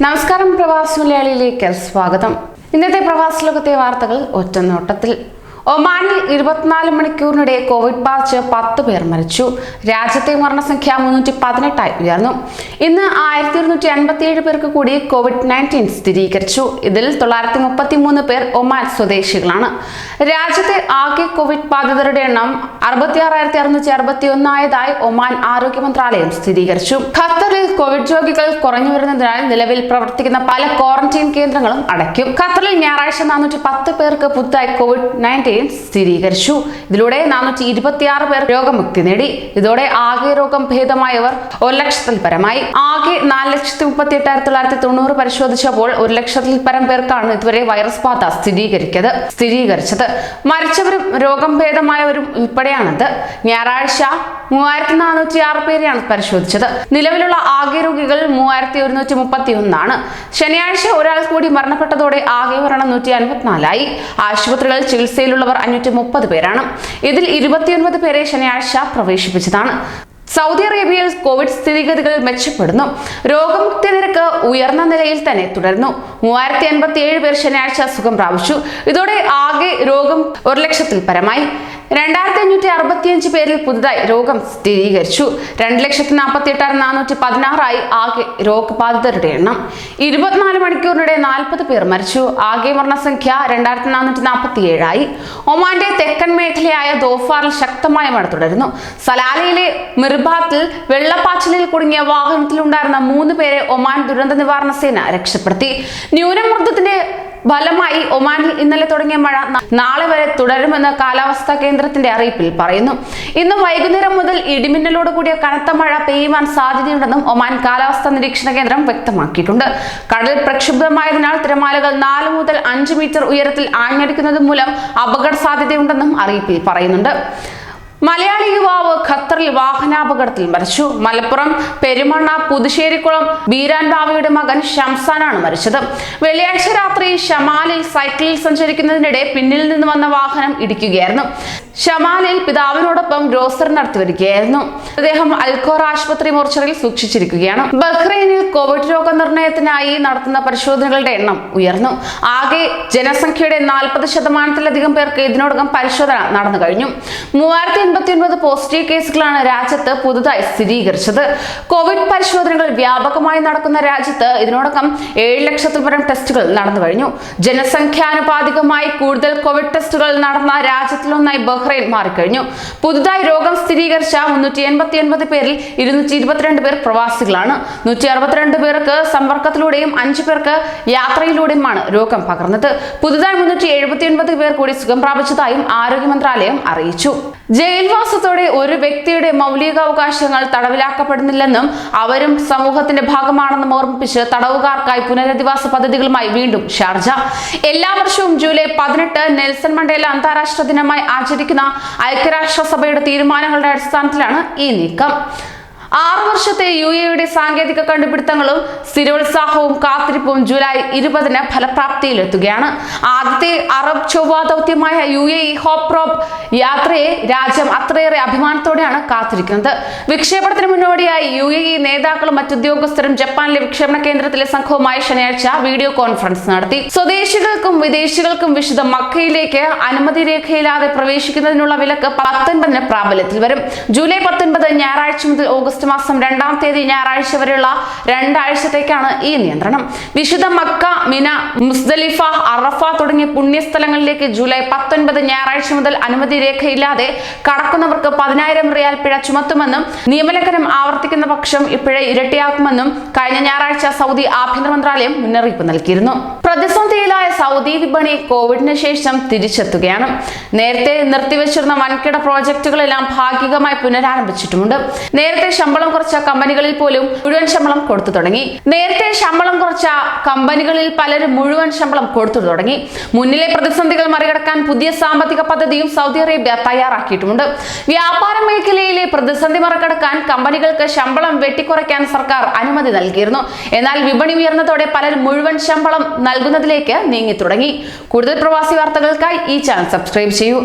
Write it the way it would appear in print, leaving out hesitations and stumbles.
നമസ്കാരം, പ്രവാസി മലയാളിയിലേക്ക് സ്വാഗതം. ഇന്നത്തെ പ്രവാസ ലോകത്തെ വാർത്തകൾ ഒറ്റനോട്ടത്തിൽ. ഒമാനിൽ 24 മണിക്കൂറിനിടെ കോവിഡ് ബാധിച്ച് 10 പേർ മരിച്ചു. രാജ്യത്തെ മരണസംഖ്യ 318 ഉയർന്നു. ഇന്ന് 1257 പേർക്ക് കൂടി COVID-19 സ്ഥിരീകരിച്ചു. ഇതിൽ 933 പേർ ഒമാൻ സ്വദേശികളാണ്. രാജ്യത്തെ ആകെ കോവിഡ് ബാധിതരുടെ എണ്ണം 66,661 ആയതായി ഒമാൻ ആരോഗ്യ മന്ത്രാലയം സ്ഥിരീകരിച്ചു. ഖത്തറിൽ കോവിഡ് രോഗികൾ കുറഞ്ഞു വരുന്നതിനാൽ നിലവിൽ പ്രവർത്തിക്കുന്ന പല ക്വാറന്റൈൻ കേന്ദ്രങ്ങളും അടയ്ക്കും. ഖത്തറിൽ ഞായറാഴ്ച 410 പേർക്ക് പുതുതായി COVID-19 സ്ഥിരീകരിച്ചു. ഇതിലൂടെ 426 പേർ രോഗമുക്തി നേടി. ഇതോടെ ആകെ രോഗം ഭേദമായവർ 1 ലക്ഷത്തിൽ പരമായി. ആകെ 438,990 പരിശോധിച്ചപ്പോൾ 1 ലക്ഷത്തിൽ പരം പേർക്കാണ് ഇതുവരെ വൈറസ് ബാധ സ്ഥിരീകരിച്ചത്. മരിച്ചവരും രോഗം ഭേദമായവരും ഉൾപ്പെടെയാണിത്. ഞായറാഴ്ച 3406 പേരെയാണ് പരിശോധിച്ചത്. നിലവിലുള്ള ആകെ രോഗികൾ 3131 ആണ്. ശനിയാഴ്ച ഒരാൾ കൂടി മരണപ്പെട്ടതോടെ ആകെ മരണം 154 ആശുപത്രികളിൽ ചികിത്സയിലുള്ളവർ 530 പേരാണ്. ഇതിൽ 29 പേരെ ശനിയാഴ്ച പ്രവേശിപ്പിച്ചതാണ്. സൗദി അറേബ്യയിൽ കോവിഡ് സ്ഥിതിഗതികൾ മെച്ചപ്പെടുന്നു. രോഗമുക്തി നിരക്ക് ഉയർന്ന നിലയിൽ തന്നെ തുടരുന്നു. 3087 പേർ ശനിയാഴ്ച സുഖം പ്രാപിച്ചു. ഇതോടെ ആകെ രോഗം 1 ലക്ഷത്തിൽ പരമായി. 2565 പേരിൽ പുതുതായി രോഗം സ്ഥിരീകരിച്ചു. 2,48,416 ആകെ രോഗബാധിതരുടെ എണ്ണം. 24 മണിക്കൂറിനിടെ 40 പേർ മരിച്ചു. ആകെ മരണസംഖ്യ 2447 ഒമാന്റെ തെക്കൻ മേഖലയായ ദോഫാറിൽ ശക്തമായ മഴ തുടരുന്നു. സലാലയിലെ മിർബാത്തിൽ വെള്ളപ്പാച്ചിലിൽ കുടുങ്ങിയ വാഹനത്തിലുണ്ടായിരുന്ന 3 പേരെ ഒമാൻ ദുരന്ത നിവാരണ സേന രക്ഷപ്പെടുത്തി. ന്യൂനമർദ്ദത്തിന്റെ ഫലമായി ഒമാനിൽ ഇന്നലെ തുടങ്ങിയ മഴ നാളെ വരെ തുടരുമെന്ന് കാലാവസ്ഥാ കേന്ദ്രത്തിന്റെ അറിയിപ്പിൽ പറയുന്നു. ഇന്ന് വൈകുന്നേരം മുതൽ ഇടിമിന്നലോട് കൂടിയ കനത്ത മഴ പെയ്യുവാൻ സാധ്യതയുണ്ടെന്നും ഒമാൻ കാലാവസ്ഥാ നിരീക്ഷണ കേന്ദ്രം വ്യക്തമാക്കിയിട്ടുണ്ട്. കടൽ പ്രക്ഷുബ്ധമായതിനാൽ തിരമാലകൾ 4 മുതൽ 5 മീറ്റർ ഉയരത്തിൽ ആഞ്ഞടിക്കുന്നത് മൂലം അപകട സാധ്യതയുണ്ടെന്നും അറിയിപ്പിൽ പറയുന്നുണ്ട്. മലയാളി യുവാവ് ഖത്തറിൽ വാഹനാപകടത്തിൽ മരിച്ചു. മലപ്പുറം പെരുമണ്ണ പുതുശ്ശേരിക്കുളം ബീരാൻ ബാവയുടെ മകൻ ഷംസാനാണ് മരിച്ചത്. വെള്ളിയാഴ്ച രാത്രി ഷമാലിൽ സൈക്കിളിൽ സഞ്ചരിക്കുന്നതിനിടെ പിന്നിൽ നിന്ന് വന്ന വാഹനം ഇടിക്കുകയായിരുന്നു. ഷമാലിൽ പിതാവിനോടൊപ്പം ഗ്രോസറി നടത്തി വരികയായിരുന്നു. അദ്ദേഹം അൽഖോർ ആശുപത്രി മോർച്ചറിയിൽ സൂക്ഷിച്ചിരിക്കുകയാണ്. ബഹ്റൈനിൽ കോവിഡ് രോഗനിർണയത്തിനായി നടത്തുന്ന പരിശോധനകളുടെ എണ്ണം ഉയർന്നു. ആകെ ജനസംഖ്യയുടെ 40%-ലധികം പേർക്ക് ഇതിനോടകം പരിശോധന നടന്നു കഴിഞ്ഞു. 3089 പോസിറ്റീവ് കേസുകളാണ് രാജ്യത്ത് പുതുതായി സ്ഥിരീകരിച്ചത്. കോവിഡ് പരിശോധനകൾ വ്യാപകമായി നടക്കുന്ന രാജ്യത്ത് ഇതിനോടകം 7 ലക്ഷത്തിൽ പരം ടെസ്റ്റുകൾ നടന്നു കഴിഞ്ഞു. ജനസംഖ്യാനുപാതികമായി കൂടുതൽ കോവിഡ് ടെസ്റ്റുകൾ നടന്ന രാജ്യത്തിലൊന്നായി ബഹ്റൈൻ മാറിക്കഴിഞ്ഞു. പുതുതായി രോഗം സ്ഥിരീകരിച്ച 389 പേരിൽ 222 പേർ പ്രവാസികളാണ്. 162 പേർക്ക് സമ്പർക്കത്തിലൂടെയും 5 പേർക്ക് യാത്രയിലൂടെയുമാണ് രോഗം പകർന്നത്. പുതുതായി 379 പേർ കൂടി സുഖം പ്രാപിച്ചതായും ആരോഗ്യ മന്ത്രാലയം അറിയിച്ചു. ജയിൽവാസത്തോടെ ഒരു വ്യക്തിയുടെ മൗലികാവകാശങ്ങൾ തടവിലാക്കപ്പെടുന്നില്ലെന്നും അവരും സമൂഹത്തിന്റെ ഭാഗമാണെന്നും ഓർമ്മിപ്പിച്ച് തടവുകാർക്കായി പുനരധിവാസ പദ്ധതികളുമായി വീണ്ടും ഷാർജ. എല്ലാ വർഷവും ജൂലൈ 18 നെൽസൺ മണ്ടേല അന്താരാഷ്ട്ര ദിനമായി ആചരിക്കുന്ന ഐക്യരാഷ്ട്രസഭയുടെ തീരുമാനങ്ങളുടെ അടിസ്ഥാനത്തിലാണ് ഈ നീക്കം. 6 വർഷത്തെ UAE സാങ്കേതിക കണ്ടുപിടുത്തങ്ങളും സ്ഥിരോത്സാഹവും കാത്തിരിപ്പും ജൂലൈ 20 ഫലപ്രാപ്തിയിലെത്തുകയാണ്. ആദ്യത്തെ അറബ് ചൊവ്വ ദൗത്യമായ UAE ഹോപ്പ് പ്രോബ് യാത്രയെ രാജ്യം അത്രയേറെ അഭിമാനത്തോടെയാണ് കാത്തിരിക്കുന്നത്. വിക്ഷേപണത്തിന് മുന്നോടിയായി UAE നേതാക്കളും മറ്റുദ്യോഗസ്ഥരും ജപ്പാനിലെ വിക്ഷേപണ കേന്ദ്രത്തിലെ സംഘവുമായി ശനിയാഴ്ച വീഡിയോ കോൺഫറൻസ് നടത്തി. സ്വദേശികൾക്കും വിദേശികൾക്കും വിശുദ്ധ മക്കയിലേക്ക് അനുമതി രേഖയില്ലാതെ പ്രവേശിക്കുന്നതിനുള്ള വിലക്ക് 19 പ്രാബല്യത്തിൽ വരും. ജൂലൈ 19 ഞായറാഴ്ച മുതൽ ഓഗസ്റ്റ് മാസം 2-ാം തീയതി ഞായറാഴ്ച വരെയുള്ള 2 ആഴ്ചത്തേക്കാണ് ഈ നിയന്ത്രണം. വിശുദ്ധ മക്ക, മിന, മുസ്ദലിഫ, അറഫ തുടങ്ങിയ പുണ്യസ്ഥലങ്ങളിലേക്ക് ജൂലൈ 19 ഞായറാഴ്ച മുതൽ അനുമതി രേഖയില്ലാതെ കടക്കുന്നവർക്ക് 10,000 റിയാൽ പിഴ ചുമത്തുമെന്നും നിയമലംഘനം ആവർത്തിക്കുന്ന പക്ഷം പിഴ ഇരട്ടിയാക്കുമെന്നും കഴിഞ്ഞ ഞായറാഴ്ച സൗദി ആഭ്യന്തര മന്ത്രാലയം മുന്നറിയിപ്പ് നൽകിയിരുന്നു. പ്രതിസന്ധിയിലായ സൗദി വിപണി കോവിഡിന് ശേഷം തിരിച്ചെത്തുകയാണ്. നേരത്തെ നിർത്തിവെച്ചിരുന്ന വൻകിട പ്രോജക്റ്റുകളെല്ലാം ഭാഗികമായി പുനരാരംഭിച്ചിട്ടുമുണ്ട്. നേരത്തെ ശമ്പളം കുറച്ച കമ്പനികളിൽ പോലും മുഴുവൻ ശമ്പളം കൊടുത്തു തുടങ്ങി. പലരും മുഴുവൻ ശമ്പളം കൊടുത്തു തുടങ്ങി. മുന്നിലെ പ്രതിസന്ധികൾ മറികടക്കാൻ പുതിയ സാമ്പത്തിക പദ്ധതിയും സൗദി അറേബ്യ തയ്യാറാക്കിയിട്ടുമുണ്ട്. വ്യാപാര മേഖലയിലെ പ്രതിസന്ധി മറികടക്കാൻ കമ്പനികൾക്ക് ശമ്പളം വെട്ടിക്കുറയ്ക്കാൻ സർക്കാർ അനുമതി നൽകിയിരുന്നു. എന്നാൽ വിപണി ഉയർന്നതോടെ പലരും മുഴുവൻ ശമ്പളം നൽകുന്നതിലേക്ക് നീങ്ങി തുടങ്ങി. കൂടുതൽ പ്രവാസി വാർത്തകൾക്കായി ഈ ചാനൽ സബ്സ്ക്രൈബ് ചെയ്യൂ.